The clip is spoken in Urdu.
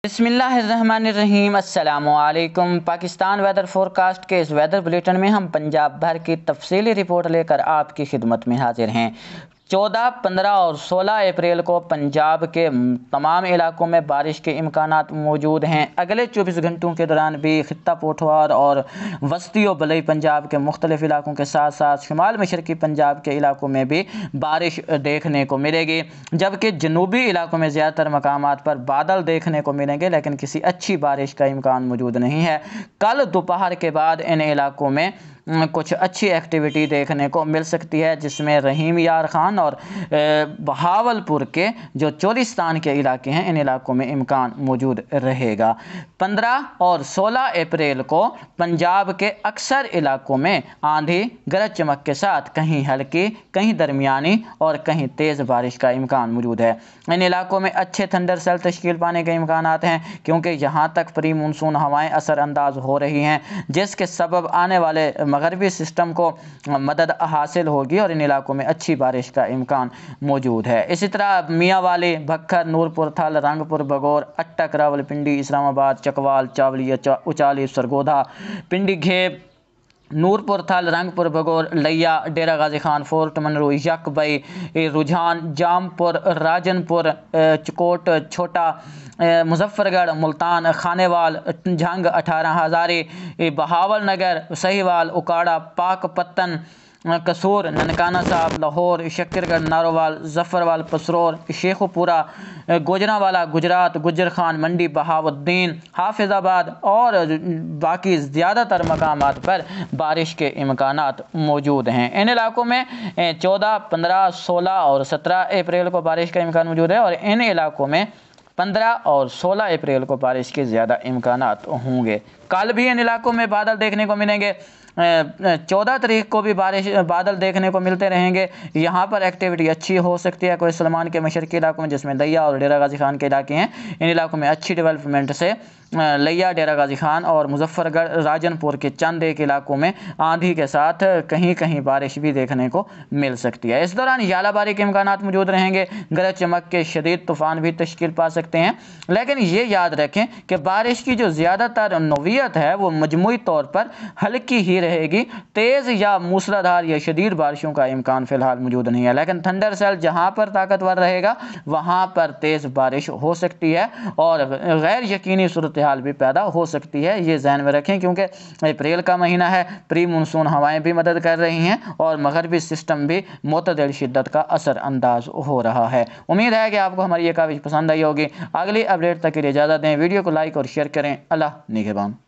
بسم اللہ الرحمن الرحیم۔ السلام علیکم۔ پاکستان ویدر فورکاسٹ کے اس ویدر بلیٹن میں ہم پنجاب بھر کی تفصیلی رپورٹ لے کر آپ کی خدمت میں حاضر ہیں۔ 14، 15 اور 16 اپریل کو پنجاب کے تمام علاقوں میں بارش کے امکانات موجود ہیں۔ اگلے 24 گھنٹوں کے دوران بھی خطہ پوٹھوار اور وسطی و بلئی پنجاب کے مختلف علاقوں کے ساتھ ساتھ شمال مشرقی پنجاب کے علاقوں میں بھی بارش دیکھنے کو ملے گی، جبکہ جنوبی علاقوں میں زیادہ تر مقامات پر بادل دیکھنے کو ملیں گے، لیکن کسی اچھی بارش کا امکان موجود نہیں ہے۔ کل دوپہر کے بعد ان علاقوں میں کچھ اچھی ایکٹیویٹی دیکھنے کو مل سکتی ہے، جس میں رحیم یار خان اور بہاولپور کے جو چولستان کے علاقے ہیں ان علاقوں میں امکان موجود رہے گا۔ 15 اور 16 اپریل کو پنجاب کے اکثر علاقوں میں آندھی گرج چمک کے ساتھ کہیں ہلکی، کہیں درمیانی اور کہیں تیز بارش کا امکان موجود ہے۔ ان علاقوں میں اچھے تھنڈر سیل تشکیل پانے کے امکانات ہیں، کیونکہ یہاں تک پری مونسون ہوائیں اثر انداز ہو رہی ہیں، جس کے سبب آنے والے مغربی سسٹم کو مدد حاصل ہوگی اور ان علاقوں میں اچھی بارش کا امکان موجود ہے۔ اسی طرح میاں والی، بھکر، نورپور تھل، رنگپور، بگور، اٹک، راولپنڈی، اسلام آباد، چکوال، چاولی، اچالی، سرگودا، پنڈی گھیب، نورپور تھل، رنگپور، بگور، لیا، ڈیرہ غازی خان، فورٹ منرو، یک بئی، رجحان، جامپور، راجن پور، چکوٹ چھوٹا، مظفر گڑھ، ملتان، خانیوال، جھنگ، 18 ہزاری، بہاول نگر، سہیوال، اکاڑا، پاک پتن، قصور، ننکانہ صاحب، لاہور، شکر گڑھ، ناروال، ظفروال، پسرور، شیخوپورہ، گوجرانوالا، گجرات، گجر خان منڈی، بہاؤالدین، حافظ آباد اور باقی زیادہ تر مقامات پر بارش کے امکانات موجود ہیں۔ ان علاقوں میں 14، 15، 16 اور 17 اپریل کو بارش کا امکان موجود ہے، اور ان علاقوں میں 15 اور 16 اپریل کو بارش کے زیادہ امکانات ہوں گے۔ کل بھی ان علاقوں میں بادل دیکھنے کو ملیں گے۔ 14 تاریخ کو بھی بادل دیکھنے کو ملتے رہیں گے۔ یہاں پر ایکٹیویٹی اچھی ہو سکتی ہے۔ کوئی سلمان کے مشرقی علاقوں میں، جس میں لیا اور ڈیرہ غازی خان کے علاقے ہیں، ان علاقوں میں اچھی ڈیولپمنٹ سے لیا، ڈیرہ غازی خان اور مظفر گڑھ، راجن پور کے چند ایک علاقوں میں آندھی کے ساتھ کہیں کہیں بارش بھی دیکھنے کو مل سکتی ہے۔ اس دوران ژالہ باری کے امکانات موجود رہیں گے۔ گرج چمک کے شدید طوفان بھی تشکیل پا سکتے ہیں، لیکن یہ یاد رکھیں کہ بارش کی جو زیادہ تر نوعیت ہے وہ مجموعی طور پر ہلکی ہی رہے گی۔ تیز یا موسلادھار یا شدید بارشوں کا امکان فی الحال موجود نہیں ہے، لیکن تھنڈر سیل جہاں پر طاقتور رہے گا وہاں پر تیز بارش ہو سکتی ہے اور غیر یقینی صورتحال بھی پیدا ہو سکتی ہے۔ یہ ذہن میں رکھیں، کیونکہ اپریل کا مہینہ ہے، پری مونسون ہوائیں بھی مدد کر رہی ہیں اور مغربی سسٹم بھی معتدل شدت کا اثر انداز ہو رہا ہے۔ امید ہے کہ آپ کو ہماری یہ کوشش پسند آئی ہوگی۔ اگلی اپڈیٹ تک کے لیے اجازت دیں، ویڈیو کو لائک اور شیئر کریں۔ اللہ نگہبان۔